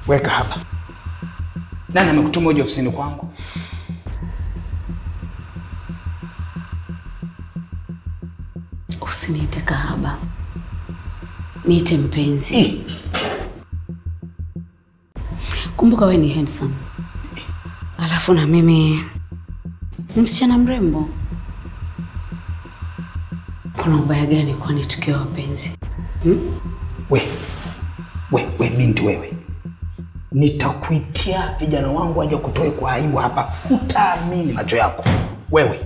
Weka hapa. Nani amekutuma uje ofisini kwangu? Usiniite kahaba. Niite mpenzi. Kumbuka wewe ni handsome. Alafu na mimi msichana mrembo. Kuna ubaya gani kwani tukiwa wapenzi? We binti wewe. Nitakuitia vijana wangu waje kutoe kwa aibu hapa. Utaamini macho yako. Wewe.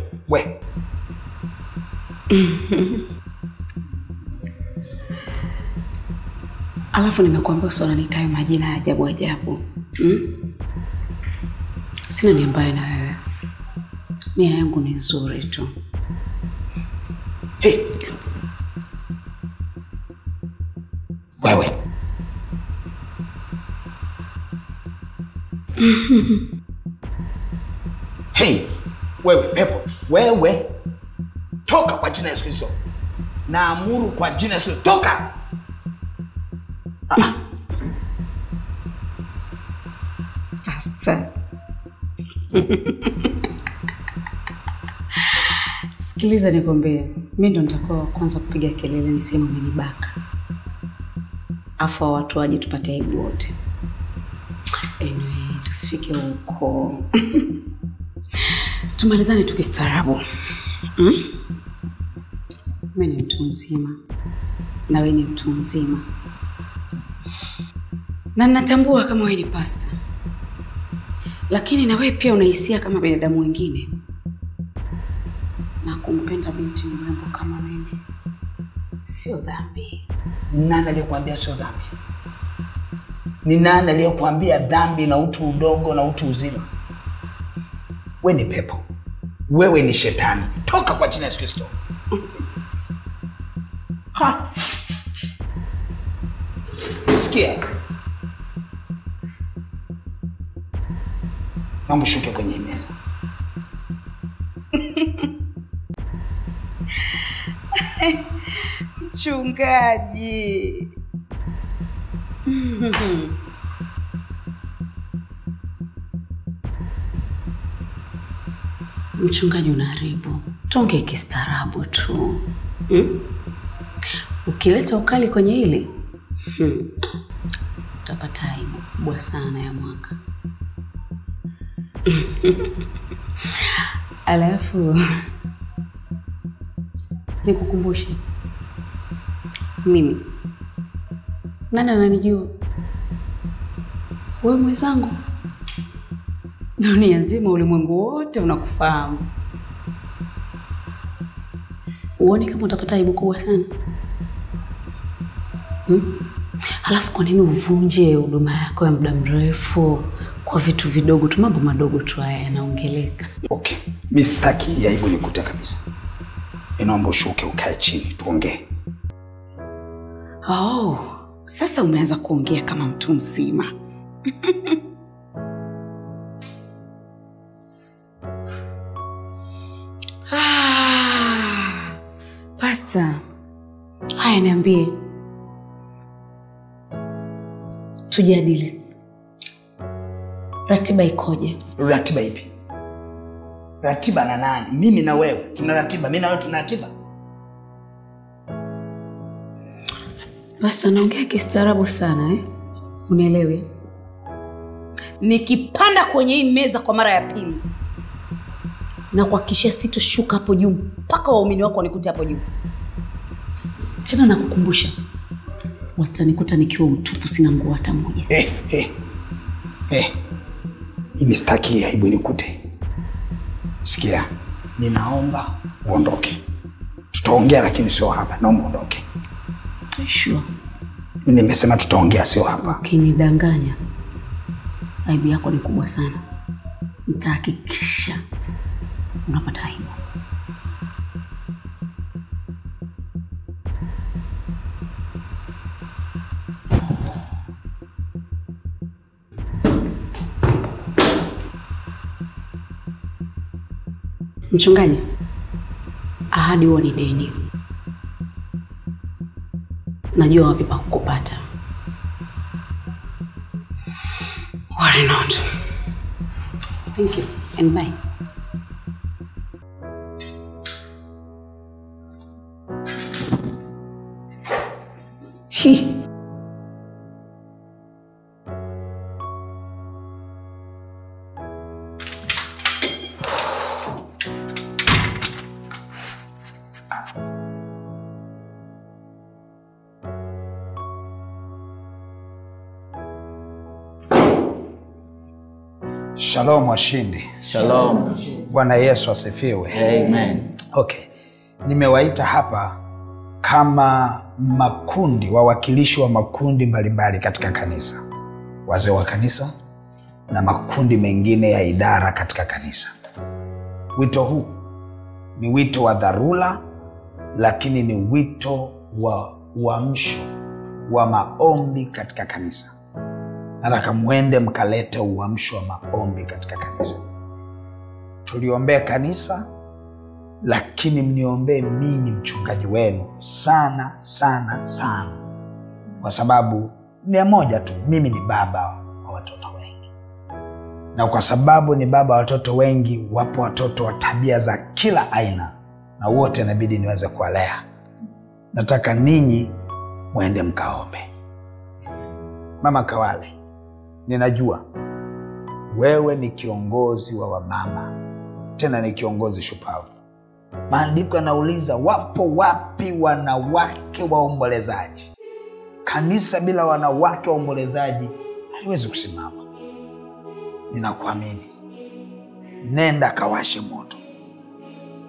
Alafu nimekuambia usona nitayo majina ya ajabu ajabu. Sina nia mbaya na wewe. Nia yangu ni nzuri tu. Hey. Wewe. Hey, wewe pepo. Wewe. Toka kwa jina la Yesu Kristo. Naamuru kwa jina la Yesu, toka. Pastor. Sikiliza nikwambie, mimi ndo nitakuwa kwanza kupiga kelele niseme umenibaka. Afu watu waje tupate aibu wote. Anyway, tusifike huko. Tumalizane tukistaarabu. Mimi ni mtu mzima. Na wewe ni mtu mzima. Na natambua kama wewe ni pastor. Lakini na wewe pia unahisia kama binadamu wengine. Na kumpenda binti mrembo kama mimi sio dhambi. Nani aliyekwambia sio dhambi? Ni nani aliyekwambia dhambi na utu udogo na utu uzima? Wewe ni pepo. Wewe ni shetani. Toka kwa jina la Yesu Kristo. Sikia. Mambo shuke kwenye meza. Mchungaji. Mchungaji unaharibu. Tonge kistaarabu tu. Ukileta ukali kwenye hili, utapata aibu kubwa sana ya mwaka. Alafu nikukumbushe. Mimi. Nani ananijua? Wewe mwenzangu. Dunia nzima, ulimwengu wote unakufahamu. Uone kama utapata aibu kubwa sana. Alafu kwa nini uvunje huduma yako ya muda mrefu kwa vitu vidogo tu, mambo madogo tu haya yanaongeleka? Okay. Mimi sitaki aibu nikute kabisa. Naomba ushuke ukae chini tuongee. Sasa umeanza kuongea kama mtu mzima. Pastor. Haya niambie. Tujadili. Ratiba ikoje? Ratiba ipi? Ratiba na nani? Mimi na wewe tuna ratiba. Mimi na wewe tuna ratiba. Basi naongea kistaarabu sana Unielewe. Nikipanda kwenye hii meza kwa mara ya pili na kuhakikisha sitoshuka hapo juu mpaka waumini wako wanikute hapo juu. Tena nakukumbusha, watanikuta nikiwa utupu, sina nguo hata moja. Mimi sitaki aibu nikute. Sikia, ninaomba uondoke. Tutaongea lakini sio hapa. Naomba uondoke. Sure. Nimesema tutaongea sio hapa. Ukinidanganya, aibu yako ni kubwa sana. Nitahakikisha unapata aibu. Mchungaji, ahadi huo ni deni. Najua wapi pa kukupata. Why not? Thank you and bye. Shalom washindi. Shalom. Bwana Yesu asifiwe. Amen. Okay. Nimewaita hapa kama makundi, wawakilishi wa makundi mbalimbali katika kanisa. Wazee wa kanisa na makundi mengine ya idara katika kanisa. Wito huu ni wito wa dharura, lakini ni wito wa uamsho wa maombi katika kanisa. Nataka muende mkalete uamsho wa maombi katika kanisa. Tuliombea kanisa, lakini mniombee mimi mchungaji wenu sana sana sana. Kwa sababu ni moja tu, mimi ni baba wa watoto wengi. Na kwa sababu ni baba wa watoto wengi, wapo watoto wa tabia za kila aina, na wote inabidi niweze kuwalea. Nataka ninyi muende mkaombe. Mama Kawale, ninajua wewe ni kiongozi wa wamama, tena ni kiongozi shupavu. Maandiko yanauliza, wapo wapi wanawake waombolezaji? Kanisa bila wanawake waombolezaji haliwezi kusimama. Ninakuamini. Nenda kawashe moto.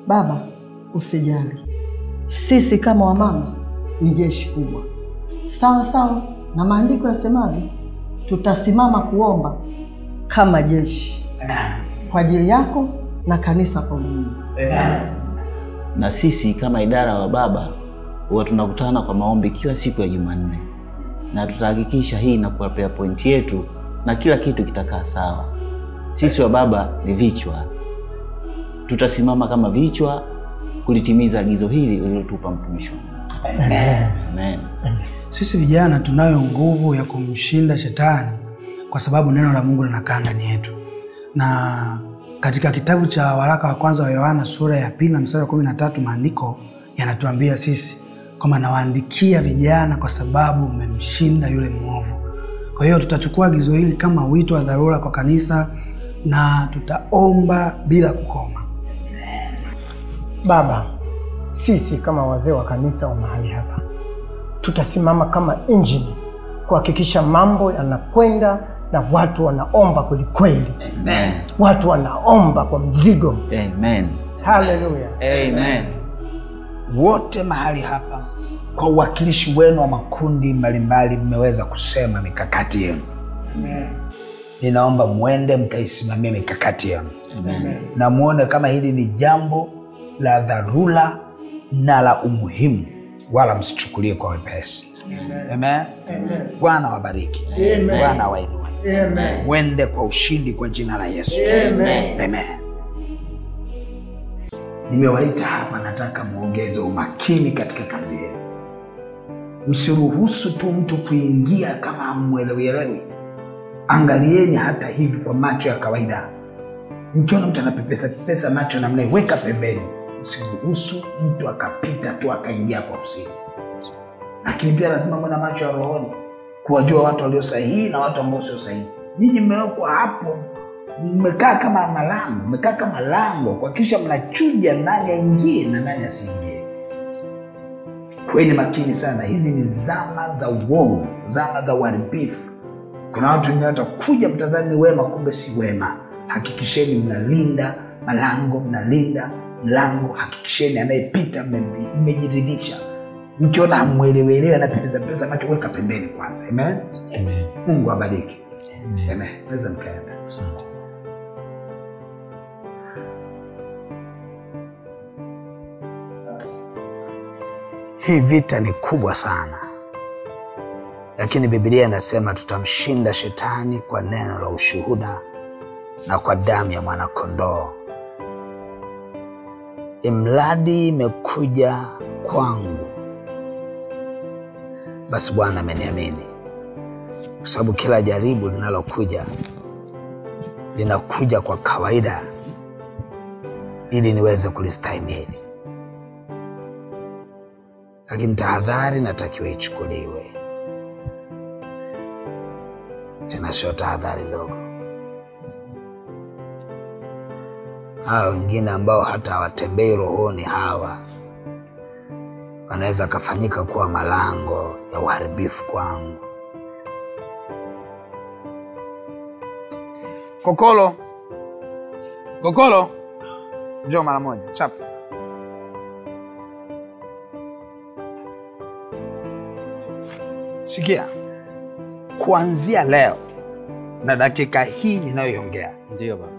Baba, usijali. Sisi kama wamama ni jeshi kubwa. Sawa sawa na maandiko yasemavyo, tutasimama kuomba kama jeshi kwa ajili yako na kanisa kwa ujumla. Na sisi kama idara wa baba huwa tunakutana kwa maombi kila siku ya Jumanne, na tutahakikisha hii inakuwa prayer point yetu na kila kitu kitakaa sawa. Sisi wa baba ni vichwa, tutasimama kama vichwa kulitimiza agizo hili ulilotupa mtumishi. Amen. Amen. Sisi vijana tunayo nguvu ya kumshinda shetani kwa sababu neno la Mungu linakaa ndani yetu. Na katika kitabu cha waraka wa kwanza wa Yohana sura ya 2 mstari wa 13, maandiko yanatuambia sisi kama nawaandikia vijana kwa sababu mmemshinda yule mwovu. Kwa hiyo tutachukua agizo hili kama wito wa dharura kwa kanisa na tutaomba bila kukoma. Baba, sisi kama wazee wa kanisa wa mahali hapa tutasimama kama injini kuhakikisha mambo yanakwenda na watu wanaomba kweli. Amen. Watu wanaomba kwa mzigo. Amen. Hallelujah. Amen. Wote mahali hapa kwa uwakilishi wenu wa makundi mbalimbali mmeweza kusema mikakati yenu. Amen. Ninaomba muende mkaisimamie mikakati yenu. Amen. Na muone kama hili ni jambo la dharura na la umuhimu, wala msichukulie kwa wepesi. Amen. Bwana wabariki. Bwana wainue. Amen. Mwende kwa ushindi kwa jina la Yesu. Amen. Amen. Nimewaita hapa, nataka muongeze umakini katika kazi yenu. Msiruhusu tu mtu kuingia kama hamwelewi. Angalieni hata hivi kwa macho ya kawaida. Mkiona mtu anapepesa macho namna hiyo, weka pembeni. Msiruhusu mtu akapita tu akaingia kwa ofisini. Lakini pia lazima mwe na macho ya rohoni kuwajua watu walio sahihi na watu ambao sio sahihi. Nyinyi mmewekwa hapo, mmekaa kama lango kuhakikisha mnachuja nani aingie na nani asiingie. Kweni makini sana. Hizi ni zama za uovu, zama za uharibifu. Kuna watu wengine watakuja mtazani ni wema, kumbe si wema. Hakikisheni mnalinda malango, mnalinda mlango. Hakikisheni anayepita mmejiridhisha. Mkiona hamwelewelewa na pesa macho, weka pembeni kwanza. Amen. Amen. Mungu abariki. Amen. Naweza mkaenda. Asante. Hii vita ni kubwa sana, lakini Biblia inasema tutamshinda shetani kwa neno la ushuhuda na kwa damu ya mwanakondoo. Imradi imekuja kwangu, basi Bwana ameniamini. Kwa sababu kila jaribu linalokuja linakuja kwa kawaida ili niweze kulistahimili, lakini tahadhari natakiwa ichukuliwe. Tena sio tahadhari ndogo. Hawa wengine ambao hata hawatembei rohoni, hawa wanaweza kafanyika kuwa malango ya uharibifu kwangu. Kokolo, Kokolo, njoo mara moja, chapa. Sikia, kuanzia leo na dakika hii ninayoongea, ndio baba,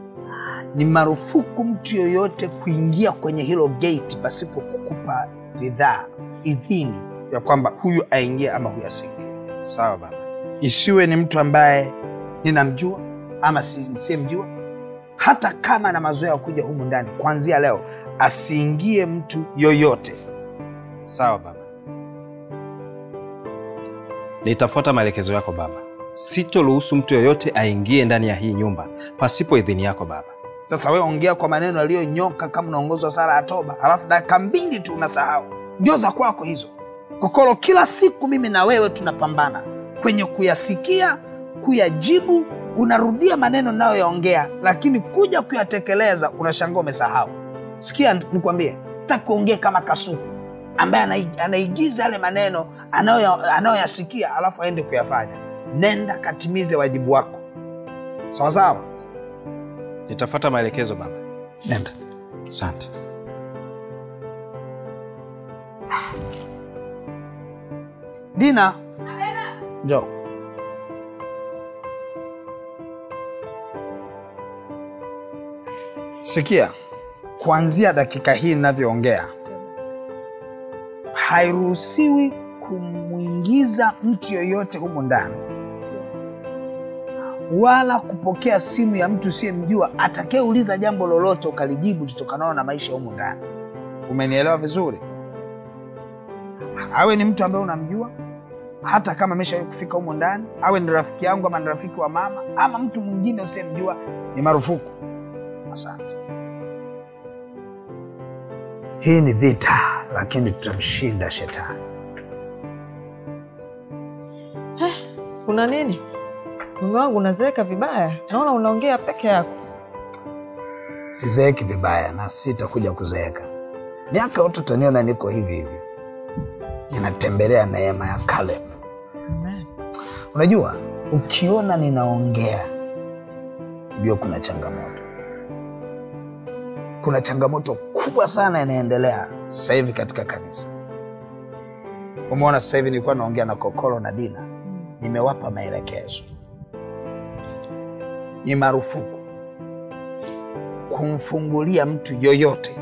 ni marufuku mtu yoyote kuingia kwenye hilo gate pasipo kukupa ridhaa, idhini ya kwamba huyu aingie ama huyu asiingie. Sawa baba. Isiwe ni mtu ambaye ninamjua ama simjua. Hata kama na mazoea kuja humu ndani, kuanzia leo asiingie mtu yoyote. Sawa baba. Nitafuata maelekezo yako baba. Sitoruhusu mtu yoyote aingie ndani ya hii nyumba pasipo idhini yako baba. Sasa wewe ongea kwa maneno yaliyonyoka kama unaongozwa sala ya toba, halafu dakika 2 tu unasahau. Ndio za kwako hizo. Kokolo, kila siku mimi na wewe tunapambana kwenye kuyasikia, kuyajibu, unarudia maneno nayoyaongea, lakini kuja kuyatekeleza unashangaa umesahau. Sikia nikwambie, sitaki kuongea kama kasuku ambaye anaigiza yale maneno anayoyasikia alafu aende kuyafanya. Nenda katimize wajibu wako. Sawa sawa? Nitafuata maelekezo baba. Nenda. Asante. Dina. Njoo. Sikia, kuanzia dakika hii ninavyoongea, hairuhusiwi kumwingiza mtu yoyote humu ndani, wala kupokea simu ya mtu usiyemjua atakayeuliza jambo lolote ukalijibu litokana na maisha humu ndani. Umenielewa vizuri? Awe ni mtu ambaye unamjua, hata kama ameshawahi kufika humu ndani, awe ni rafiki yangu ama ni rafiki wa mama ama mtu mwingine usiyemjua, ni marufuku. Asante. Hii ni vita, lakini tutamshinda shetani. Kuna nini? Mume wangu unazeeka vibaya. Naona unaongea peke yako. Sizeeki vibaya na sitakuja kuzeeka. Miaka yote utaniona niko hivi hivi. Ninatembelea neema ya Caleb. Amen. Unajua, ukiona ninaongea, ndio kuna changamoto. Kuna changamoto kubwa sana inaendelea sasa hivi katika kanisa. Umeona sasa hivi nilikuwa naongea na Kokolo na Dina. Nimewapa maelekezo. Ni marufuku kumfungulia mtu yoyote,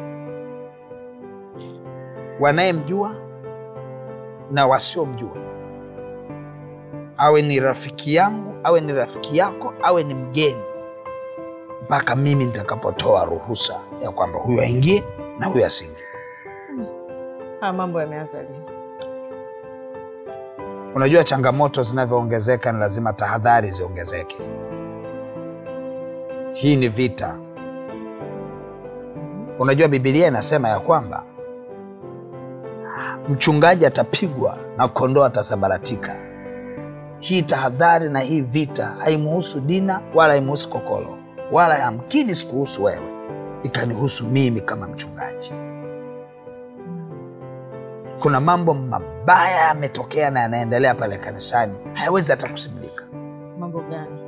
wanayemjua na wasiomjua. Awe ni rafiki yangu, awe ni rafiki yako, awe ni mgeni, mpaka mimi nitakapotoa ruhusa ya kwamba huyu aingie na huyu asiingie. Mambo yameanza lini? Unajua, changamoto zinavyoongezeka ni lazima tahadhari ziongezeke. Hii ni vita. Unajua, Biblia inasema ya kwamba mchungaji atapigwa na kondoo atasambaratika. Hii tahadhari na hii vita haimuhusu Dina wala haimuhusu Kokolo, wala yamkini sikuhusu wewe, ikanihusu mimi kama mchungaji. Kuna mambo mabaya yametokea na yanaendelea pale kanisani, hayawezi hata kusimulika. Mambo gani?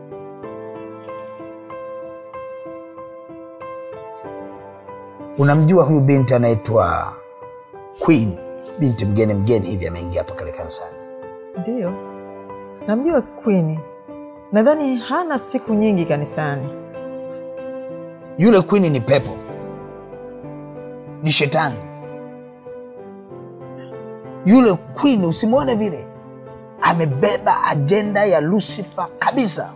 Unamjua huyu binti anaitwa Queen, binti mgeni hivi ameingia hapa kale kanisani? Ndio. Namjua Queen. Nadhani hana siku nyingi kanisani. Yule Queen ni pepo. Ni shetani. Yule Queen usimwone vile, amebeba agenda ya Lucifer kabisa.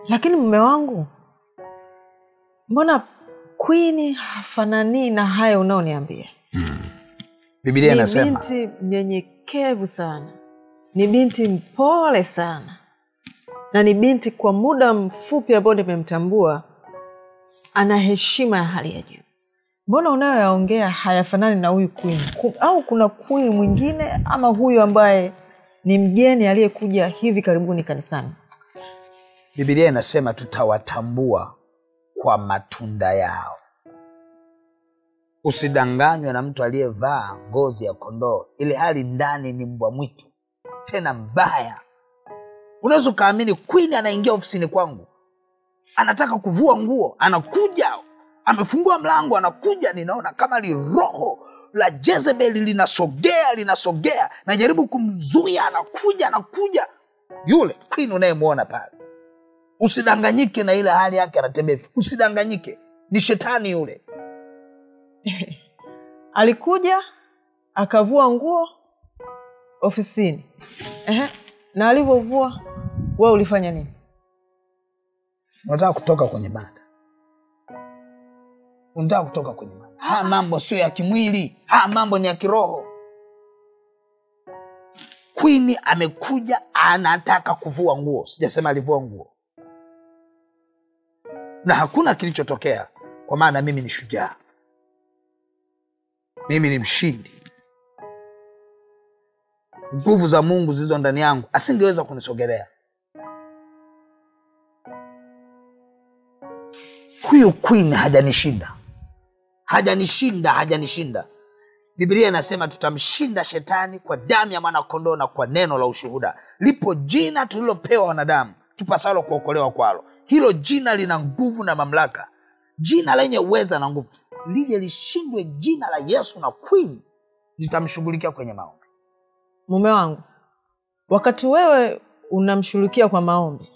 Lakini mume wangu, mbona Queen hafanani na hayo unaoniambia? Biblia inasema ni binti mnyenyekevu sana, ni binti mpole sana, na ni binti kwa muda mfupi ambao nimemtambua, ana heshima ya hali ya juu. Mbona unayoyaongea hayafanani na huyu queen? Au kuna queen mwingine ama huyu ambaye ni mgeni aliyekuja hivi karibuni kanisani? Biblia inasema tutawatambua kwa matunda yao. Usidanganywe na mtu aliyevaa ngozi ya kondoo ile hali ndani ni mbwa mwitu, tena mbaya. Unaweza kaamini queen anaingia ofisini kwangu, anataka kuvua nguo, anakuja, amefungua mlango, anakuja, ninaona kama li roho la Jezebel linasogea, najaribu kumzuia, anakuja. Yule queen unayemuona pale, usidanganyike na ile hali yake anatembea. Usidanganyike, ni shetani yule. Alikuja akavua nguo ofisini. Na alivyovua, wewe ulifanya nini? Unataka kutoka kwenye banda. Haya mambo sio ya kimwili, haya mambo ni ya kiroho. Queen amekuja anataka kuvua nguo. Sijasema alivua nguo. Na hakuna kilichotokea, kwa maana mimi ni shujaa. Mimi ni mshindi. Nguvu za Mungu zilizo ndani yangu asingeweza kunisogelea. Huyu queen hajanishinda. Biblia inasema tutamshinda shetani kwa damu ya mwana kondoo na kwa neno la ushuhuda. Lipo jina tulilopewa wanadamu tupasalo kuokolewa kwalo. Hilo jina lina nguvu na mamlaka. Jina lenye uweza na nguvu. Lije lishindwe jina la Yesu na queen, nitamshughulikia kwenye maombi. Mume wangu, wakati wewe unamshughulikia kwa maombi,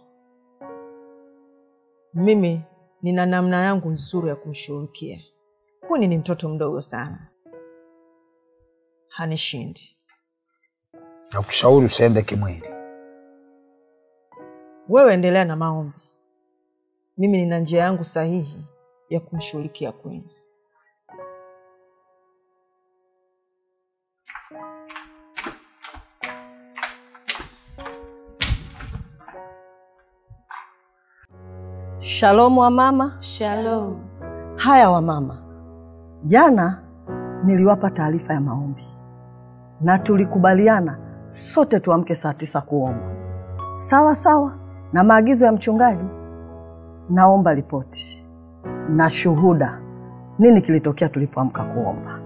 mimi nina namna yangu nzuri ya kumshughulikia. Kwani ni mtoto mdogo sana, hanishindi. Nakushauri usiende kimwili. Wewe endelea na maombi. Mimi nina njia yangu sahihi ya kumshughulikia Queen. Shalom wa mama. Shalom. Haya wa mama, jana niliwapa taarifa ya maombi na tulikubaliana sote tuamke saa 9 kuomba. Sawa sawa na maagizo ya mchungaji. Naomba ripoti na shuhuda, nini kilitokea tulipoamka kuomba.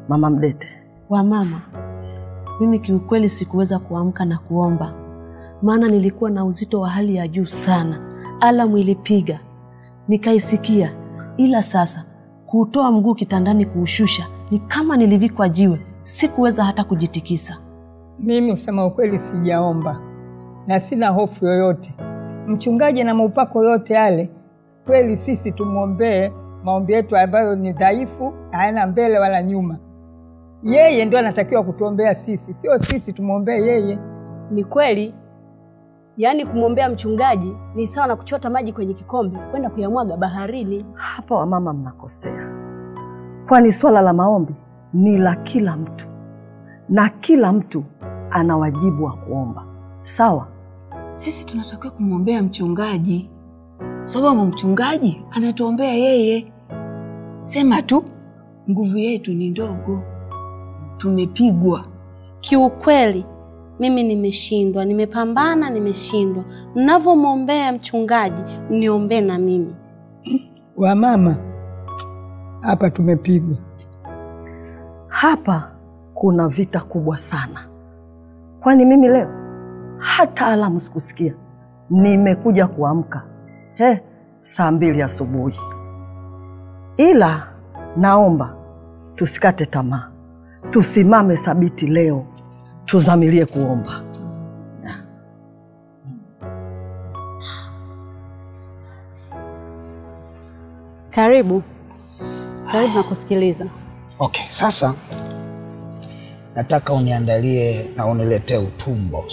Mama Mdete. Wa mama, mimi kiukweli sikuweza kuamka na kuomba, maana nilikuwa na uzito wa hali ya juu sana. Alamu ilipiga, nikaisikia, ila sasa kuutoa mguu kitandani kuushusha ni kama nilivikwa jiwe, sikuweza hata kujitikisa. Mimi usema ukweli sijaomba na sina hofu yoyote. Mchungaji na maupako yote yale, kweli sisi tumuombee maombi yetu ambayo ni dhaifu, hayana mbele wala nyuma. Yeye ndio anatakiwa kutuombea sisi, sio sisi tumuombee yeye. Ni kweli, yaani kumwombea mchungaji ni sawa na kuchota maji kwenye kikombe kwenda kuyamwaga baharini. Hapa wa mama mnakosea. Kwani swala la maombi ni la kila mtu, na kila mtu ana wajibu wa kuomba. Sawa? Sisi tunatakiwa kumwombea mchungaji, sababu mchungaji anatuombea yeye. Sema tu nguvu yetu ni ndogo, tumepigwa. Kiukweli mimi nimeshindwa, nimepambana, nimeshindwa. Mnavomwombea mchungaji, mniombe na mimi. Wa mama, hapa tumepigwa. Hapa kuna vita kubwa sana. Kwani mimi leo hata alamu sikusikia. Nimekuja kuamka saa 2 asubuhi. Ila naomba tusikate tamaa. Tusimame thabiti leo. Tuzamilie kuomba. Karibu na kusikiliza. Okay, sasa nataka uniandalie na uniletee utumbo,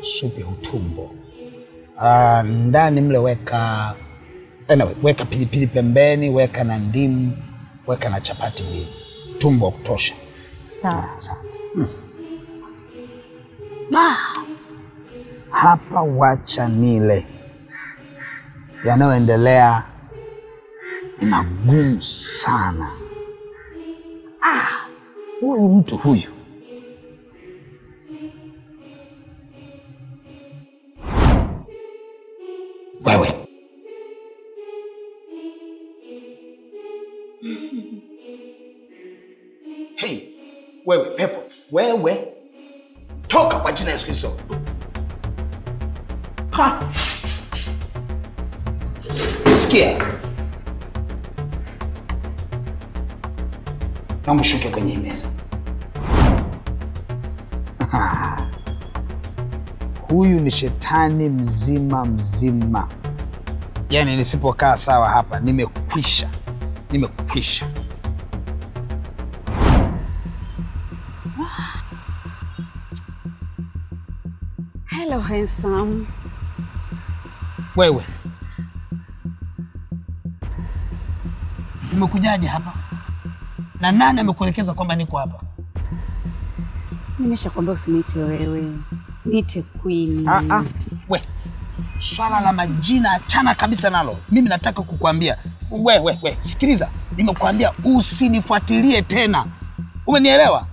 supu ya utumbo. Ndani mle weka pilipili pembeni, weka na ndimu, weka na chapati mbili. Tumbo wa kutosha. Sawa. hapa wacha nile. Yanayoendelea ni magumu sana. Huyu mtu huyu. Wewe. Hey, wewe pepo, wewe toka kwa jina la Yesu Kristo. Sikia. Naomba ushuke kwenye meza. Huyu ni shetani mzima mzima. Yaani nisipokaa sawa hapa nimekwisha. Hello handsome. Wewe. Umekujaje hapa? Na nani amekuelekeza kwamba niko hapa? Nimeshakwambia usiniite wewe. Niite Queen. We. Swala la majina achana kabisa nalo. Mimi nataka kukuambia. We, sikiliza. Nimekuambia usinifuatilie tena. Umenielewa?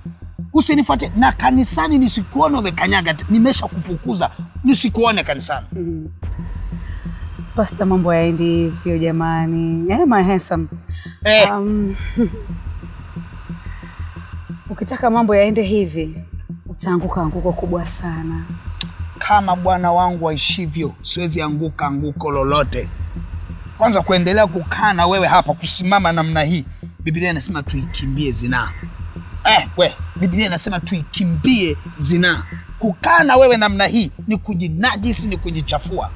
Usinifuatilie. Na kanisani nisikuone umekanyaga. Nimeshakufukuza. Nisikuone kanisani. Pastor, mambo yaendi hivyo jamani. My handsome. Ukitaka mambo yaende hivi, utaanguka anguko kubwa sana. Kama bwana wangu aishivyo, siwezi anguka anguko lolote. Kwanza kuendelea kukaa na wewe hapa, kusimama namna hii, Biblia inasema tuikimbie zinaa. Biblia inasema tuikimbie zinaa. Kukaa na wewe namna hii ni kujinajisi, ni kujichafua.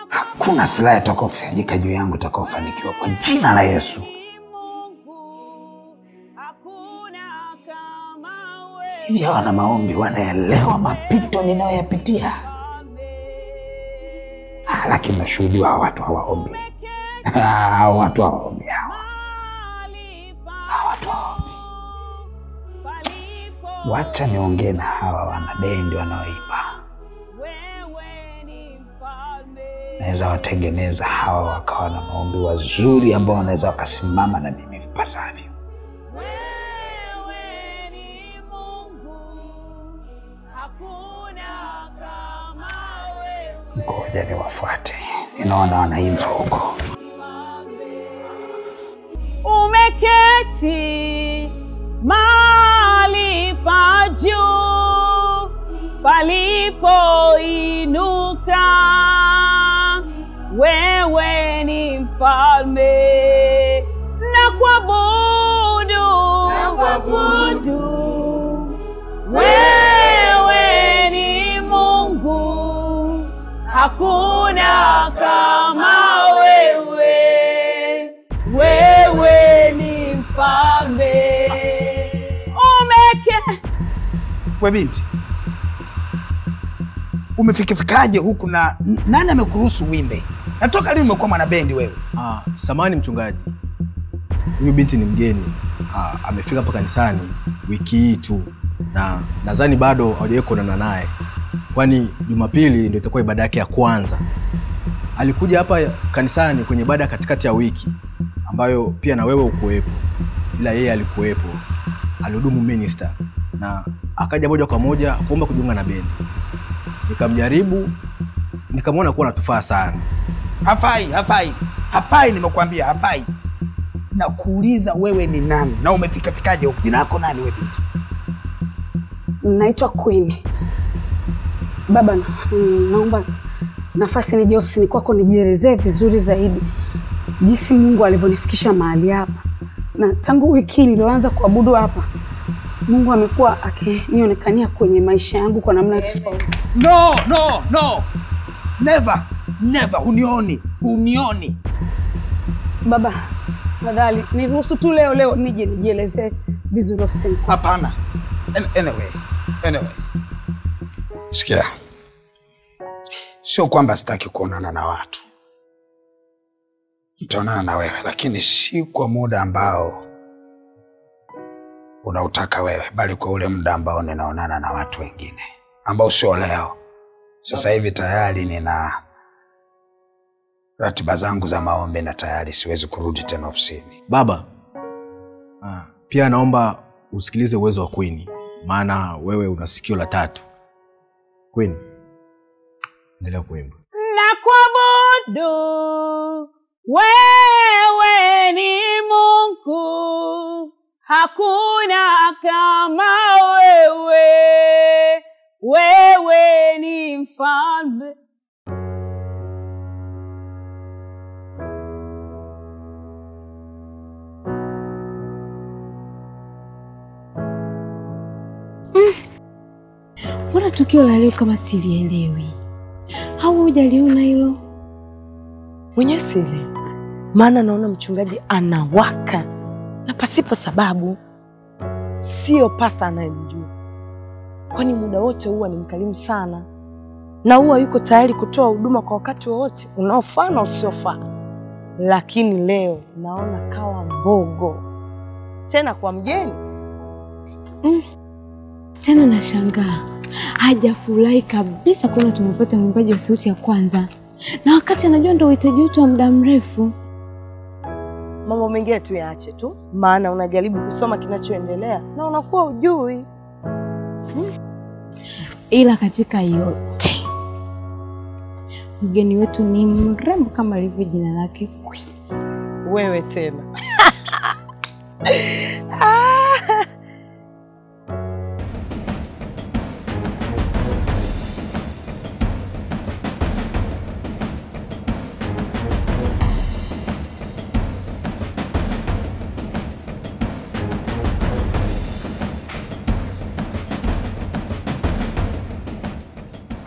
Hakuna silaha itakayofanyika juu yangu itakayofanikiwa kwa jina la Yesu. Hivi hawa maombi wanaelewa mapito ninayoyapitia? Lakini nashuhudia hawa watu hawaombi. Hawa watu hawaombi. Wacha niongee na hawa wanabendi wanaoimba. Naweza watengeneza hawa wakawa na maombi wazuri ambao wanaweza wakasimama na mimi vipasavyo. Ngoja niwafuate. Ninaona wanaimba huko. Umeketi mahali pa juu palipoinuka, wewe ni mfalme, na kuabudu, wewe ni Mungu, hakuna kama wewe, wewe ni mfalme. We binti, umefikifikaje huku na nani amekuruhusu wimbe? Natoka lini umekuwa mwanabendi wewe? Samahani mchungaji. Huyu binti ni mgeni. Amefika hapa kanisani wiki hii tu. Na nadhani bado hawajawahi kuonana naye. Kwani Jumapili ndio itakuwa ibada yake ya kwanza. Alikuja hapa kanisani kwenye ibada katikati ya wiki ambayo pia na wewe ukuwepo. Ila yeye alikuwepo. Alihudumu minister na akaja moja kwa moja kuomba kujiunga na bendi. Nikamjaribu, nikamwona kuwa anatufaa sana. Hafai nimekuambia hafai. Na kuuliza wewe ni nani na umefikafikaje huko? Jina lako nani wewe binti? Naitwa Queen. Baba, naomba nafasi nije ofisini kwako nijielezee vizuri zaidi jinsi Mungu alivyonifikisha mahali hapa. Na tangu wiki nilianza kuabudu hapa, Mungu amekuwa akinionekania kwenye maisha yangu kwa namna tofauti. No. Never. Unioni. Baba, tafadhali niruhusu tu leo nije nijielezee vizuri ofisini. Hapana. Anyway. Sikia. Sio kwamba sitaki kuonana na watu. Nitaonana na wewe, lakini si kwa muda ambao unautaka wewe, bali kwa ule muda ambao ninaonana na watu wengine, ambao sio leo. Sasa hivi tayari nina ratiba zangu za maombi na tayari siwezi kurudi tena ofisini. Baba, pia naomba usikilize Uwezo wa Queen, maana wewe una sikio la tatu. Queen, endelea kuimba. Nakuabudu, wewe ni Mungu, hakuna kama wewe ni mfalme. Mbona tukio la leo kama silielewi? Au hujaliona hilo? Mwenye sili. Maana naona mchungaji anawaka na pasipo sababu. Sio pasta anayemjua. Kwani muda wote huwa ni mkalimu sana. Na huwa yuko tayari kutoa huduma kwa wakati wowote unaofaa na usiofaa. Lakini leo naona kawa mbogo. Tena kwa mgeni. Tena nashangaa. Hajafurahi kabisa kuna tumepata mwimbaji wa sauti ya kwanza. Na wakati anajua ndio uhitaji wetu wa muda mrefu. Mambo mengine tu yaache tu, maana unajaribu kusoma kinachoendelea na unakuwa hujui. Ila katika yote mgeni wetu ni mrembo kama alivyo jina lake Queen. Wewe tena.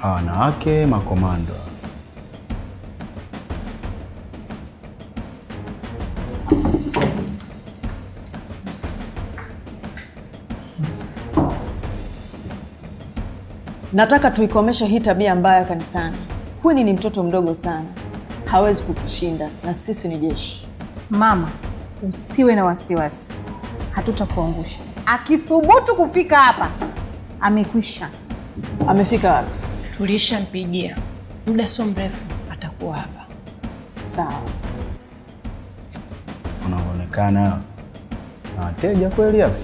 Wanawake makomando. Nataka tuikomeshe hii tabia mbaya kanisani. Queen ni mtoto mdogo sana. Hawezi kutushinda na sisi ni jeshi. Mama, usiwe na wasiwasi. Hatutakuangusha. Akithubutu kufika hapa, amekwisha. Amefika wapi? Tulishampigia. Muda sio mrefu atakuwa hapa. Sawa. Unaonekana na wateja kweli hapa?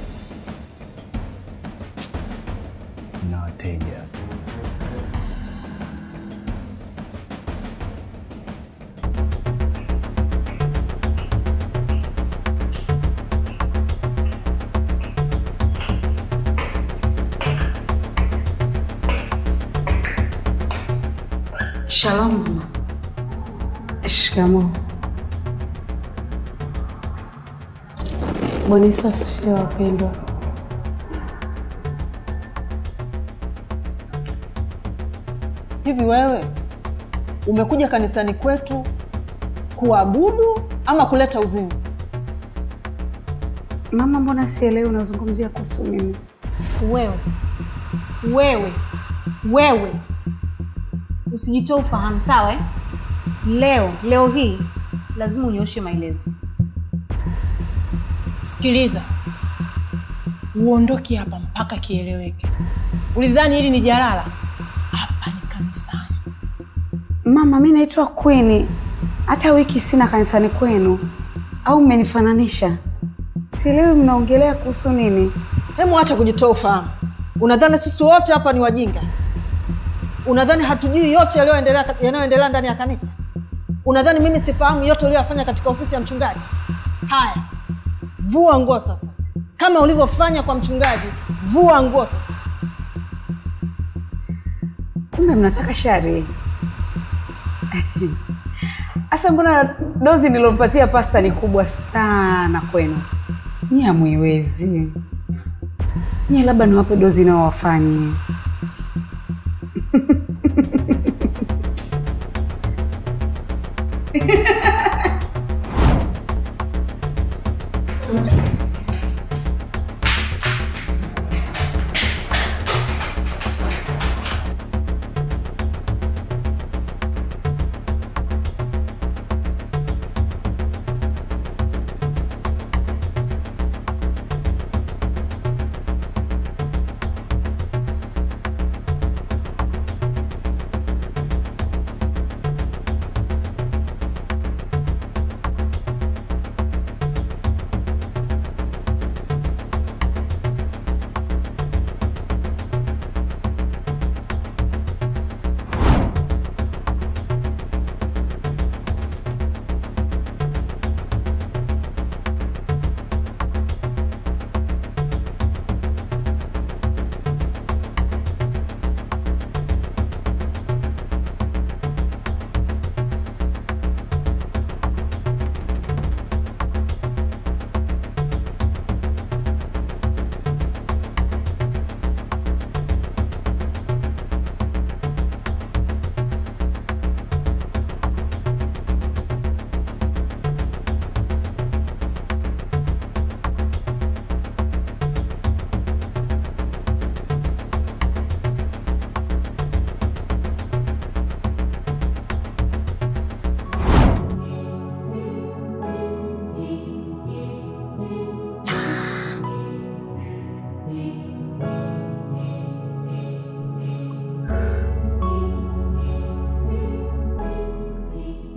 Na wateja. Shalom mama. Shikamoo. Bwana Yesu asifiwe wapendwa. Hivi wewe umekuja kanisani kwetu kuabudu ama kuleta uzinzi? Mama, mbona sielewi unazungumzia kuhusu nini? Wewe. Usijitoe ufahamu, sawa? Leo hii lazima unyoshe maelezo. Sikiliza. Uondoke hapa mpaka kieleweke. Ulidhani hili ni jalala? Hapa ni kanisani. Mama, mimi naitwa Queen. Hata wiki sina kanisani kwenu. Au mmenifananisha? Sielewi mnaongelea kuhusu nini? Hebu acha kujitoa ufahamu. Unadhani sisi wote hapa ni wajinga? Unadhani hatujui yote yanayoendelea ndani ya kanisa? Unadhani mimi sifahamu yote uliyofanya katika ofisi ya mchungaji? Haya. Vua nguo sasa. Kama ulivyofanya kwa mchungaji, vua nguo sasa. Kumbe mnataka shari. Asa mbona dozi nilompatia pasta ni kubwa sana kwenu? Ni hamuiwezi. Ni labda niwape dozi na wafanye.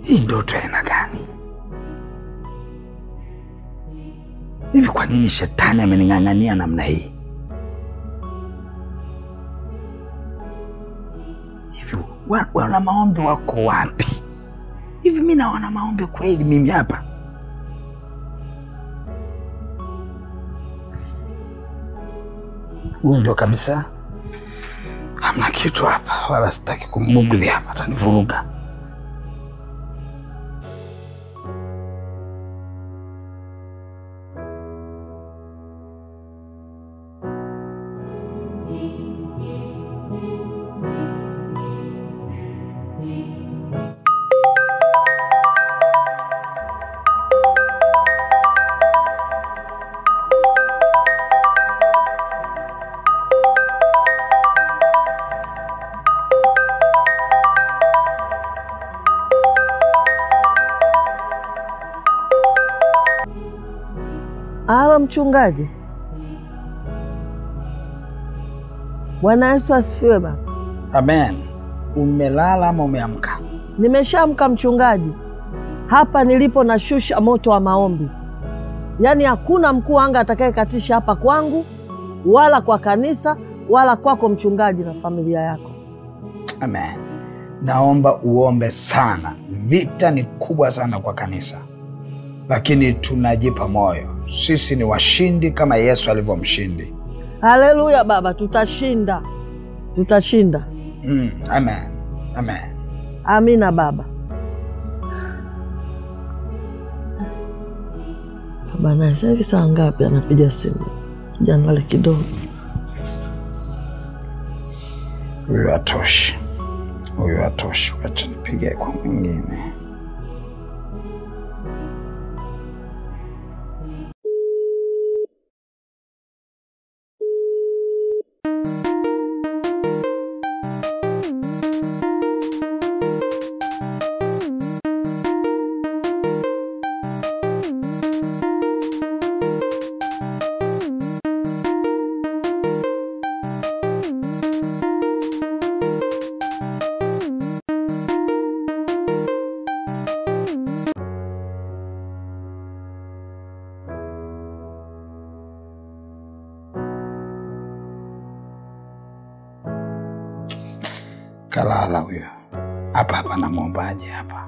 Hii ndoto aina gani? Hivi kwa nini shetani amening'ang'ania namna hii? Hivi wana maombi wako wapi? Hivi mimi naona maombi kweli mimi hapa? Huyu ndio kabisa. Hamna kitu hapa, wala sitaki kumugli hapa, atanivuruga. Halo mchungaji. Bwana Yesu asifiwe baba. Amen. Umelala ama umeamka? Nimeshaamka mchungaji. Hapa nilipo na shusha moto wa maombi. Yaani hakuna mkuu anga atakayekatisha hapa kwangu, wala kwa kanisa, wala kwako mchungaji na familia yako. Amen. Naomba uombe sana. Vita ni kubwa sana kwa kanisa. Lakini tunajipa moyo. Sisi ni washindi kama Yesu alivyomshindi. Haleluya baba, tutashinda. Tutashinda. Amen. Amen. Amina baba. Baba na sasa hivi saa ngapi anapiga simu? Kijana wale kidogo. Huyu atoshi. Huyu atoshi. Wacha nipige kwa mwingine. Kalala huyo. Hapa na muombaji hapa.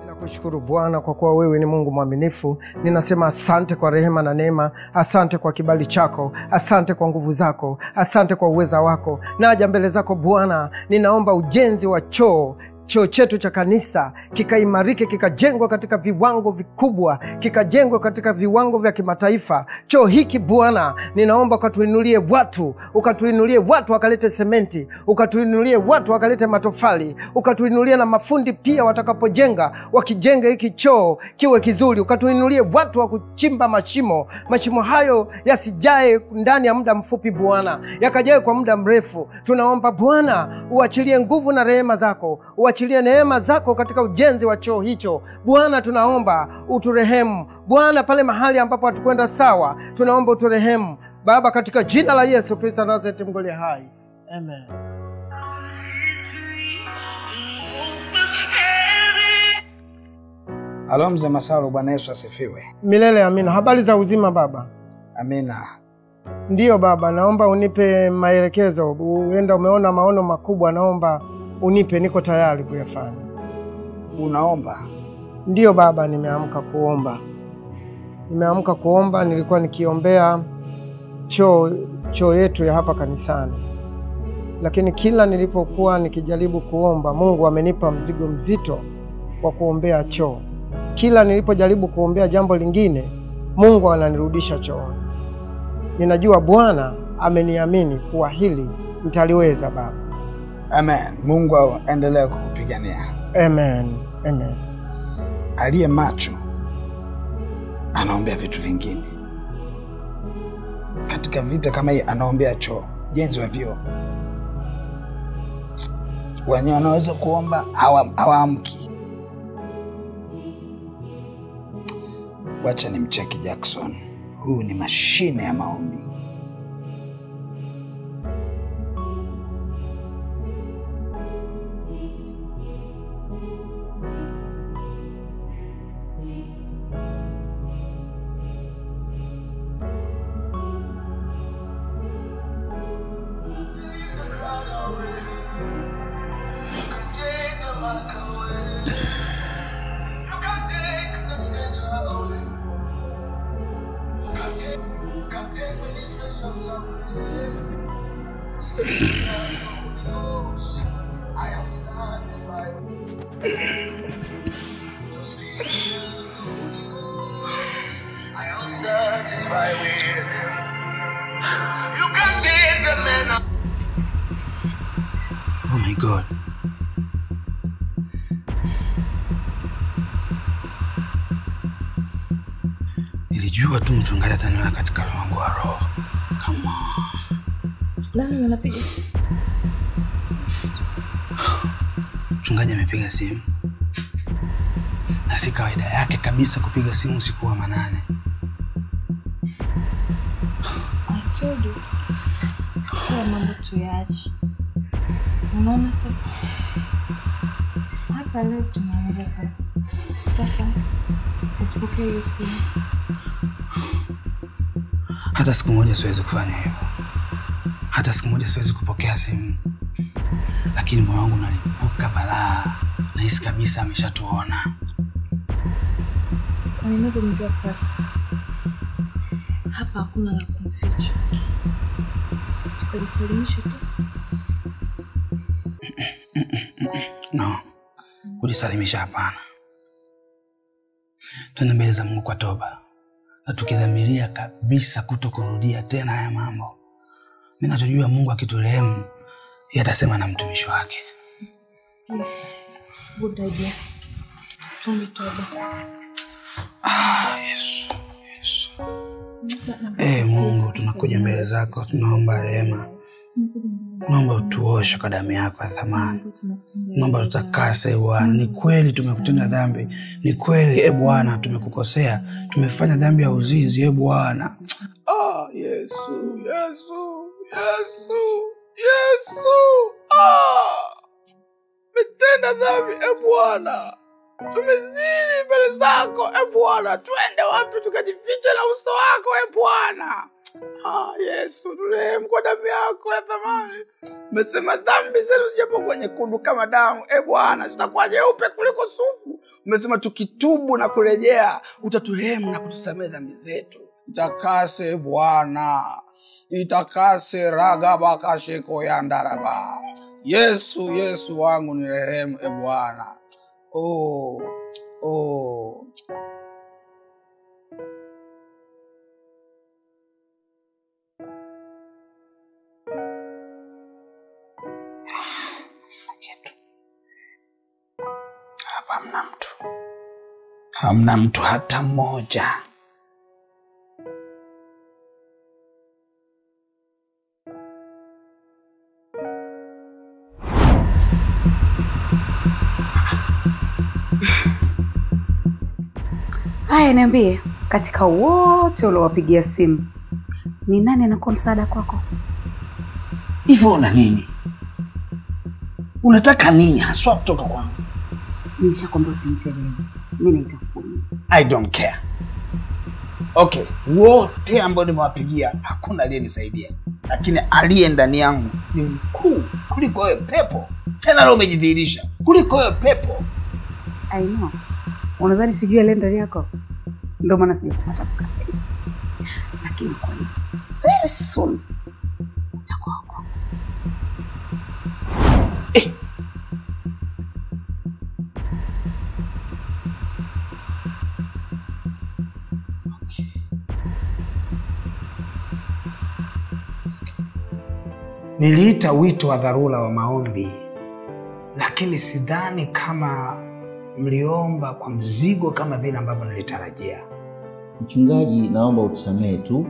Ninakushukuru Bwana kwa kuwa wewe ni Mungu mwaminifu. Ninasema asante kwa rehema na neema, asante kwa kibali chako, asante kwa nguvu zako, asante kwa uweza wako. Naja mbele zako Bwana, ninaomba ujenzi wa choo choo chetu cha kanisa kikaimarike, kikajengwa katika viwango vikubwa, kikajengwa katika viwango vya kimataifa. Choo hiki Bwana, ninaomba ukatuinulie watu wakalete sementi, ukatuinulie watu wakalete matofali, ukatuinulie na mafundi pia watakapojenga, wakijenga hiki choo kiwe kizuri. Ukatuinulie watu wa kuchimba mashimo hayo yasijae ndani ya muda mfupi Bwana, yakajae kwa muda mrefu. Tunaomba Bwana uachilie nguvu na rehema zako, uachilie neema zako katika ujenzi wa choo hicho. Bwana tunaomba uturehemu Bwana, pale mahali ambapo hatukwenda sawa, tunaomba uturehemu Baba, katika jina la Yesu Kristo Nazareti mgoli hai. Amen. Halo mzee Masalo, Bwana Yesu asifiwe. Milele amina. Habari za uzima baba? Amina. Ndiyo baba, naomba unipe maelekezo. Uenda umeona maono makubwa, naomba unipe, niko tayari kuyafanya. Unaomba? Ndiyo baba, nimeamka kuomba. Nilikuwa nikiombea choo yetu ya hapa kanisani, lakini kila nilipokuwa nikijaribu kuomba, Mungu amenipa mzigo mzito wa kuombea choo. Kila nilipojaribu kuombea jambo lingine, Mungu ananirudisha chooni. Ninajua Bwana ameniamini kuwa hili nitaliweza baba. Amen. Mungu aendelee kukupigania. Amen. Amen. Aliye macho anaombea vitu vingine. Katika vita kama hii anaombea choo, jenzi wa vyoo. Wenye wanaweza kuomba hawaamki. Wacha nimcheki Jackson. Huyu ni mashine ya maombi. Oh my God. Nilijua tu mchungaji ataniona katika roho wa roho. Come on. Nani anapiga? Mchungaji amepiga simu. Na si kawaida yake kabisa kupiga simu usiku wa manane. I told you. Kwa mambo tuyaache. Unaona sasa? Hapa leo tunaondoka. Sasa usipokee hiyo simu. Hata siku moja siwezi kufanya hivyo. Hata siku moja siwezi kupokea simu. Lakini moyo wangu unalipuka balaa. Nahisi kabisa ameshatuona. Ninavyomjua pastor, hapa hakuna la kumficha. Tukalisalimisha tu. No. Kujisalimisha hapana. Twende mbele za Mungu kwa toba. Na tukidhamiria kabisa kutokurudia tena haya mambo. Mimi najua Mungu akiturehemu, yeye atasema na mtumishi wake. Yes. Good idea. Tumetoba. Yesu. Mungu, tunakuja mbele zako, tunaomba rehema. Naomba utuoshe kwa damu yako ya thamani. Naomba tutakase Bwana. Ni kweli tumekutenda dhambi. Ni kweli Bwana tumekukosea. Tumefanya dhambi ya uzinzi Bwana. Yesu. Metenda dhambi Bwana. Tumezini mbele zako Bwana. Twende wapi tukajifiche na uso wako Bwana? Yesu, turehemu kwa damu yako ya thamani. Umesema dhambi zetu zijapokuwa nyekundu kama damu Bwana, zitakuwa nyeupe kuliko sufu. Umesema tukitubu na kurejea utaturehemu na kutusamehe dhambi zetu. Itakase Bwana. Itakase ragabakasheko yandaraba. Yesu wangu ni rehemu, e Bwana. Hapa hamna mtu hata mmoja. Haya, niambie, katika wote uliowapigia simu ni nani anakuwa msaada kwako? Hivyo una nini? Unataka nini haswa kutoka kwangu? Nishakwambia usinitegemee. Mimi nitakuwa. I don't care. Okay, wote ambao nimewapigia hakuna aliyenisaidia. Lakini aliye ndani yangu ni mkuu kuliko wewe pepo. Tena leo umejidhihirisha kuliko wewe pepo. I know. Unadhani sijui aliye ndani yako? Ndio maana sijakupata mpaka sasa. Lakini kwa hiyo very soon utakuwa wako. Niliita wito wa dharura wa maombi, lakini sidhani kama mliomba kwa mzigo kama vile ambavyo nilitarajia. Mchungaji, naomba utusamehe tu.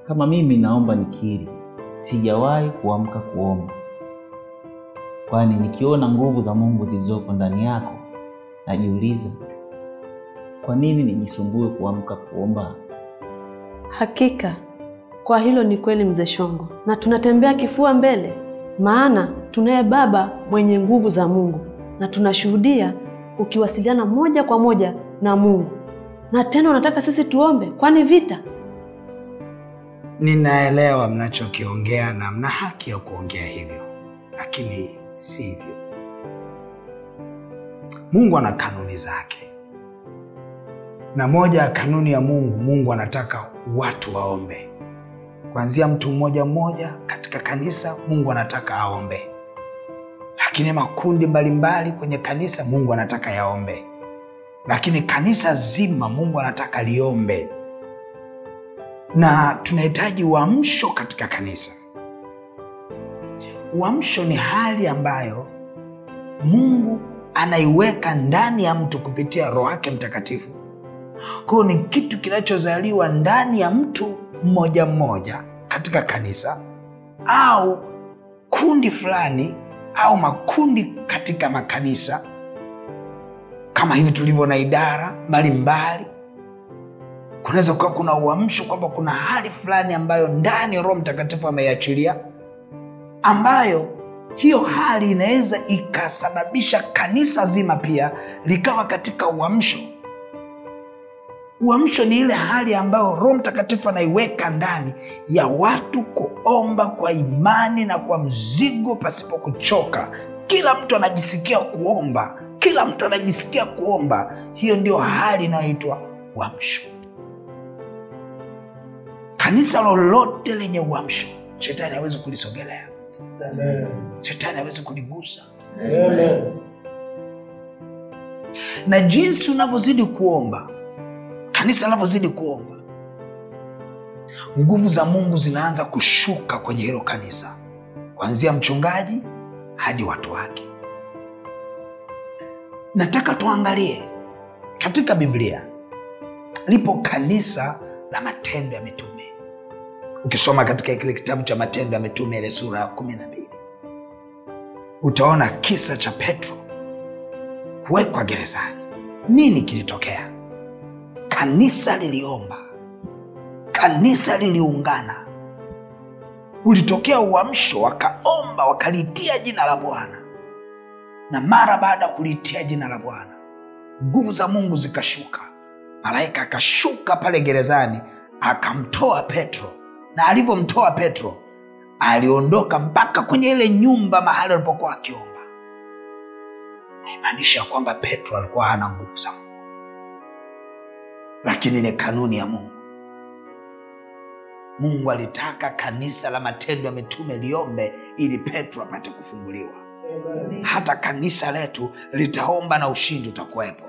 Kama mimi naomba nikiri, sijawahi kuamka kuomba. Kwani nikiona nguvu za Mungu zilizoko ndani yako, najiuliza kwa nini nijisumbue kuamka kuomba? Hakika kwa hilo ni kweli mzee Shongo, na tunatembea kifua mbele, maana tunaye Baba mwenye nguvu za Mungu, na tunashuhudia ukiwasiliana moja kwa moja na Mungu. Na tena unataka sisi tuombe? Kwani vita? Ninaelewa mnachokiongea na mna haki ya kuongea hivyo, lakini si hivyo. Mungu ana kanuni zake, na moja ya kanuni ya Mungu anataka watu waombe. Kuanzia mtu mmoja mmoja katika kanisa Mungu anataka aombe. Lakini makundi mbalimbali kwenye kanisa Mungu anataka yaombe. Lakini kanisa zima Mungu anataka liombe. Na tunahitaji uamsho katika kanisa. Uamsho ni hali ambayo Mungu anaiweka ndani ya mtu kupitia Roho yake Mtakatifu. Kwa ni kitu kinachozaliwa ndani ya mtu mmoja mmoja katika kanisa au kundi fulani au makundi katika makanisa, kama hivi tulivyo na idara mbalimbali. Kunaweza kuwa kuna uamsho kwamba kuna hali fulani ambayo ndani Roho Mtakatifu ameiachilia, ambayo hiyo hali inaweza ikasababisha kanisa zima pia likawa katika uamsho. Uamsho ni ile hali ambayo Roho Mtakatifu anaiweka ndani ya watu kuomba kwa imani na kwa mzigo pasipo kuchoka. Kila mtu anajisikia kuomba, kila mtu anajisikia kuomba. Hiyo ndio hali inayoitwa uamsho. Kanisa lolote lenye uamsho, shetani hawezi kulisogelea. Amen. Shetani hawezi kuligusa. Amen. Na jinsi unavyozidi kuomba, kanisa linavyozidi kuomba, nguvu za Mungu zinaanza kushuka kwenye hilo kanisa, kuanzia mchungaji hadi watu wake. Nataka tuangalie katika Biblia lipo kanisa la Matendo ya Mitume. Ukisoma katika kile kitabu cha Matendo ya Mitume ile sura ya 12, utaona kisa cha Petro kuwekwa gerezani. Nini kilitokea? Kanisa liliomba, kanisa liliungana, ulitokea uamsho, wakaomba, wakalitia jina la Bwana. Na mara baada ya kulitia jina la Bwana, nguvu za Mungu zikashuka. Malaika akashuka pale gerezani, akamtoa Petro. Na alivyomtoa Petro, aliondoka mpaka kwenye ile nyumba mahali alipokuwa akiomba. Haimaanisha kwamba Petro alikuwa hana nguvu za Mungu, lakini ni kanuni ya Mungu. Mungu alitaka kanisa la Matendo ya Mitume liombe ili Petro apate kufunguliwa. Hata kanisa letu litaomba na ushindi utakuwepo.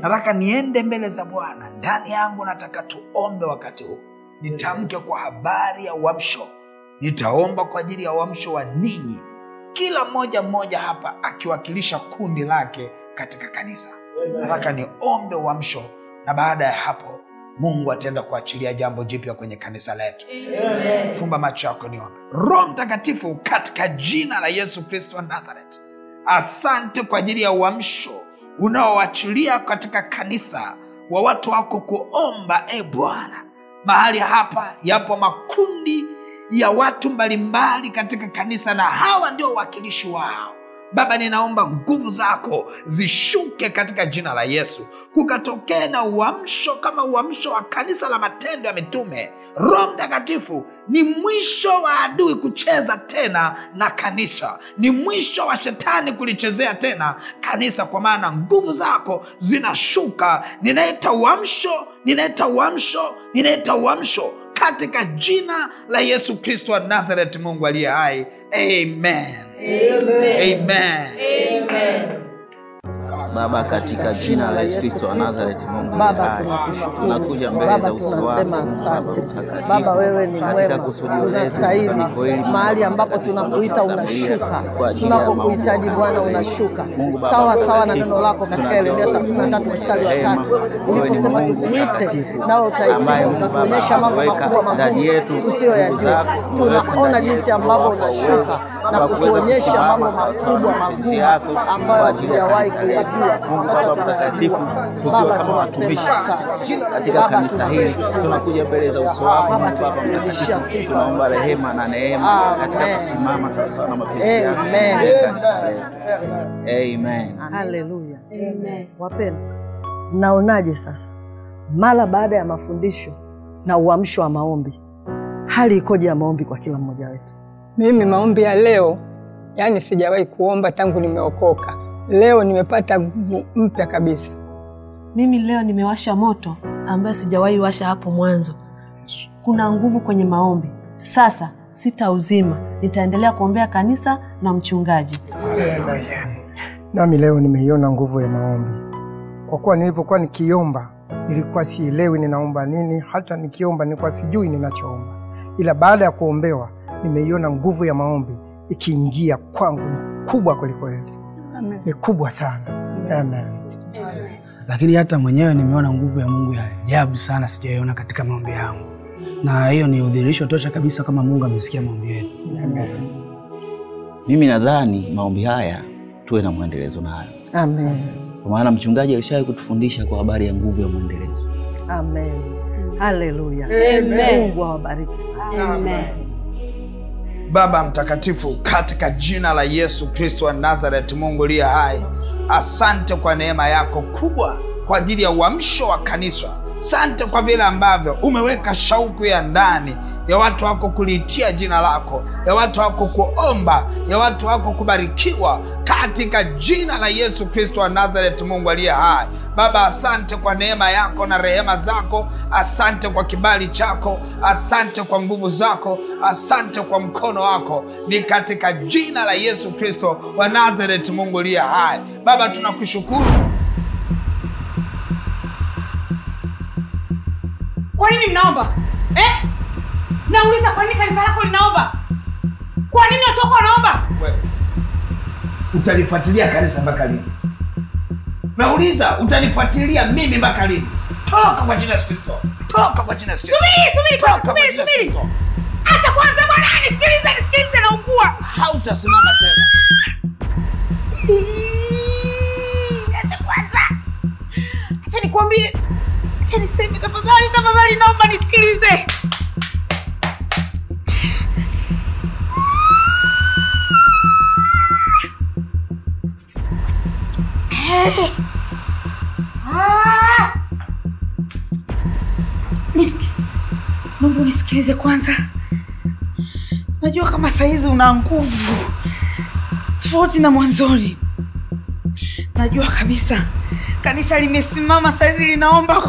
Nataka niende mbele za Bwana. Ndani yangu nataka tuombe wakati huu. Nitamke kwa habari ya uamsho. Nitaomba kwa ajili ya uamsho wa ninyi, kila mmoja hapa akiwakilisha kundi lake katika kanisa. Nataka niombe uamsho, na baada ya hapo Mungu ataenda kuachilia jambo jipya kwenye kanisa letu. Fumba macho yako niombe. Roho Mtakatifu, katika jina la Yesu Kristo wa Nazareth, asante kwa ajili ya uamsho unaoachilia katika kanisa wa watu wako kuomba. Bwana, mahali hapa yapo makundi ya watu mbalimbali katika kanisa, na hawa ndio wakilishi wao. Baba, ninaomba nguvu zako zishuke katika jina la Yesu, kukatokea na uamsho kama uamsho wa kanisa la Matendo ya Mitume. Roho Mtakatifu, ni mwisho wa adui kucheza tena na kanisa, ni mwisho wa shetani kulichezea tena kanisa, kwa maana nguvu zako zinashuka. Ninaita uamsho, ninaita uamsho, ninaita uamsho katika jina la Yesu Kristo wa Nazareth, Mungu aliye hai. Amen. Amen. Amen. Baba, katika jina la Yesu Kristo wa Nazareth, Mungu Baba, tunakushukuru. tunakuja mbele Baba, za uso wako. tunasema asante. Baba, wewe ni mwema, unastahili. Mahali ambapo tunakuita unashuka, tunapokuhitaji Bwana unashuka. Sawa sawa na neno lako katika Yeremia 33 mstari wa 3, uliposema tukuite nawe utaitika, utatuonyesha mambo makubwa makubwa tusiyoyajua. Tunaona jinsi ambavyo unashuka na kutuonyesha mambo makubwa ambayo hatujawahi kuyajua. Sasa tunayajua. Baba, tunasema asante. Katika kanisa hili tunakuja mbele za uso wako. Baba, tunaomba rehema na neema katika kusimama sasa na mapenzi yako. Amen. Haleluya. Amen. Wapendwa, mnaonaje sasa mara baada ya mafundisho na uamsho wa maombi, hali ikoje ya maombi kwa kila mmoja wetu? Mimi maombi ya leo, yani sijawahi kuomba tangu nimeokoka. Leo nimepata nguvu mpya kabisa. Mimi leo nimewasha moto ambayo sijawahi washa hapo mwanzo. Kuna nguvu kwenye maombi. Sasa sitauzima, nitaendelea kuombea kanisa na mchungaji. Nami leo nimeiona nguvu ya maombi. Kwa kuwa nilipokuwa nikiomba, nilikuwa sielewi ninaomba nini, hata nikiomba nilikuwa sijui ninachoomba. Ila baada ya kuombewa, nimeiona nguvu ya maombi ikiingia kwangu kubwa kwelikweli. Ni kubwa sana. Amen. Lakini hata mwenyewe nimeona nguvu ya Mungu ya ajabu sana sijaiona katika maombi yangu. Na hiyo ni udhihirisho tosha kabisa kama Mungu amesikia maombi yetu. Amen. Mimi nadhani maombi haya tuwe na muendelezo nayo. Amen. Kwa maana mchungaji alishawahi kutufundisha kwa habari ya nguvu ya muendelezo. Amen. Haleluya. Amen. Mungu awabariki sana. Amen. Baba mtakatifu, katika jina la Yesu Kristo wa Nazareth, Mungu aliye hai, asante kwa neema yako kubwa kwa ajili ya uamsho wa kanisa. Asante kwa vile ambavyo umeweka shauku ya ndani ya watu wako kuliitia jina lako, ya watu wako kuomba, ya watu wako kubarikiwa, katika jina la Yesu Kristo wa Nazareth, Mungu aliye hai. Baba, asante kwa neema yako na rehema zako. Asante kwa kibali chako. Asante kwa nguvu zako. Asante kwa mkono wako. Ni katika jina la Yesu Kristo wa Nazareth, Mungu aliye hai. Baba, tunakushukuru. Kwa nini mnaomba? Nauliza, kwa nini kanisa lako linaomba? Kwa nini watu wako wanaomba? Wewe utalifuatilia kanisa mpaka lini? Nauliza, utalifuatilia mimi mpaka lini? Toka kwa jina la Yesu Kristo. Toka kwa jina la Yesu Kristo. Subiri. Acha kwanza bwana, nisikilize naungua. Hautasimama tena. Acha kwanza. Acha nikwambie. Acha niseme tafadhali, naomba nisikilize. Nisikilize kwanza. Najua kama saizi una nguvu tofauti na mwanzoni. Najua kabisa kanisa limesimama saizi linaomba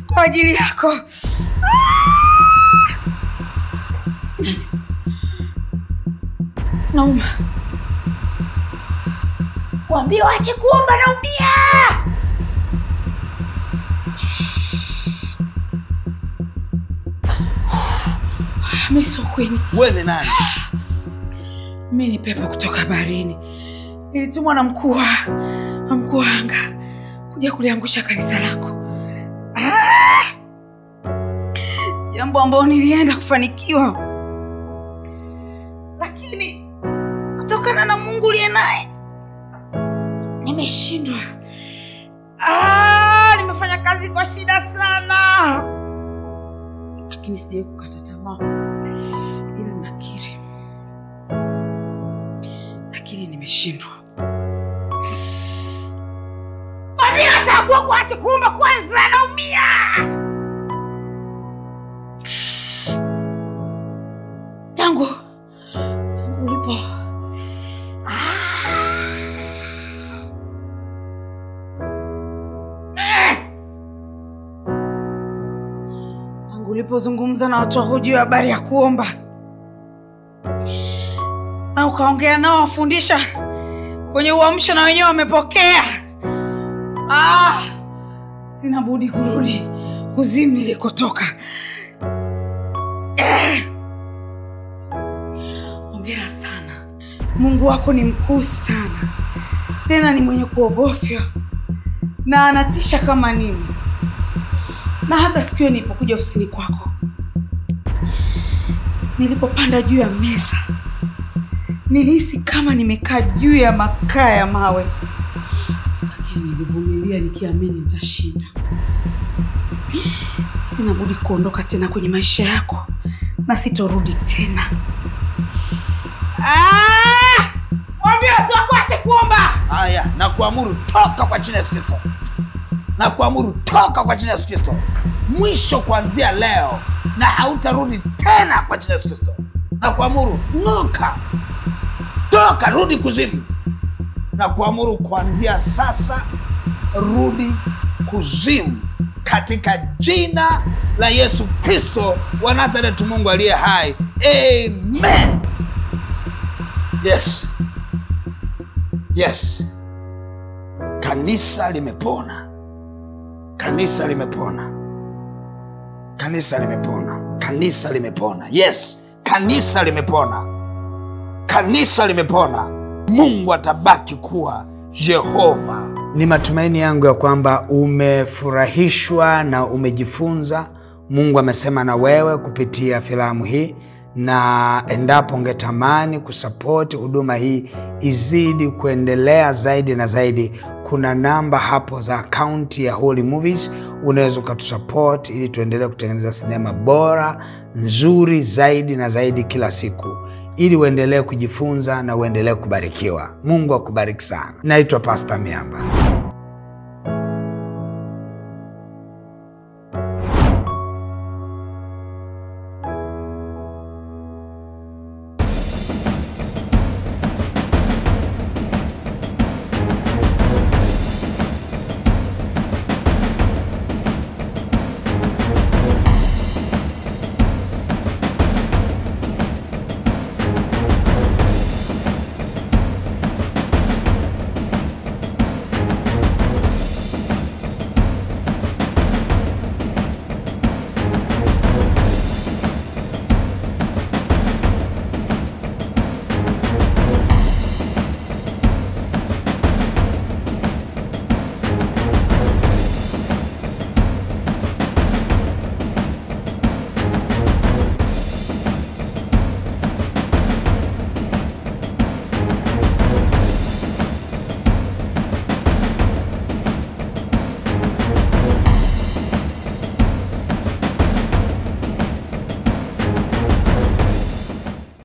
kwa ajili yako. Nauma. Waambie waache kuomba, naumia. Mimi sio kweli. Wewe ni nani? Mimi ni pepo kutoka baharini. Nilitumwa na mkuu wa anga kuja kuliangusha kanisa lako. Jambo ambalo nilienda kufanikiwa, lakini kutokana na Mungu aliye naye nimeshindwa. Nimefanya kazi kwa shida sana, lakini sijawahi kukata tamaa, ila nakiri nimeshindwa. Waambie sasa kuache kuomba kwanza, naumia. Tangu ulipo ulipozungumza na watu wa juu habari ya kuomba na ukaongea nao wafundisha kwenye uamsho na wenyewe wamepokea, sina budi kurudi kuzimu nilikotoka. Hongera sana. Mungu wako ni mkuu sana, tena ni mwenye kuogofya na anatisha kama nini. Na hata siku nilipokuja ofisini kwako, nilipopanda juu ya meza, nilihisi kama nimekaa juu ya makaa ya mawe, lakini nilivumilia nikiamini nitashinda. Sina budi kuondoka tena kwenye maisha yako na sitorudi tena. Waambie watu waache kuomba. Haya, na kuamuru toka kwa jina la Yesu Kristo. Na kuamuru toka kwa jina la Yesu Kristo. Mwisho kuanzia leo, na hautarudi tena kwa jina la Yesu Kristo. Na kuamuru nuka. Toka, rudi kuzimu. Na kuamuru kuanzia sasa, rudi kuzimu katika jina la Yesu Kristo wa Nazareti, Mungu aliye hai. Amen. Yes. Yes. Kanisa limepona. Kanisa limepona. Kanisa limepona. Kanisa limepona. Yes. Kanisa limepona. Kanisa limepona. Mungu atabaki kuwa Jehova. Ni matumaini yangu ya kwamba umefurahishwa na umejifunza. Mungu amesema na wewe kupitia filamu hii, na endapo ungetamani kusupport huduma hii izidi kuendelea zaidi na zaidi, kuna namba hapo za account ya Holy Movies, unaweza ukatusupport ili tuendelee kutengeneza sinema bora, nzuri zaidi na zaidi kila siku, ili uendelee kujifunza na uendelee kubarikiwa. Mungu akubariki sana. Naitwa Pastor Miamba.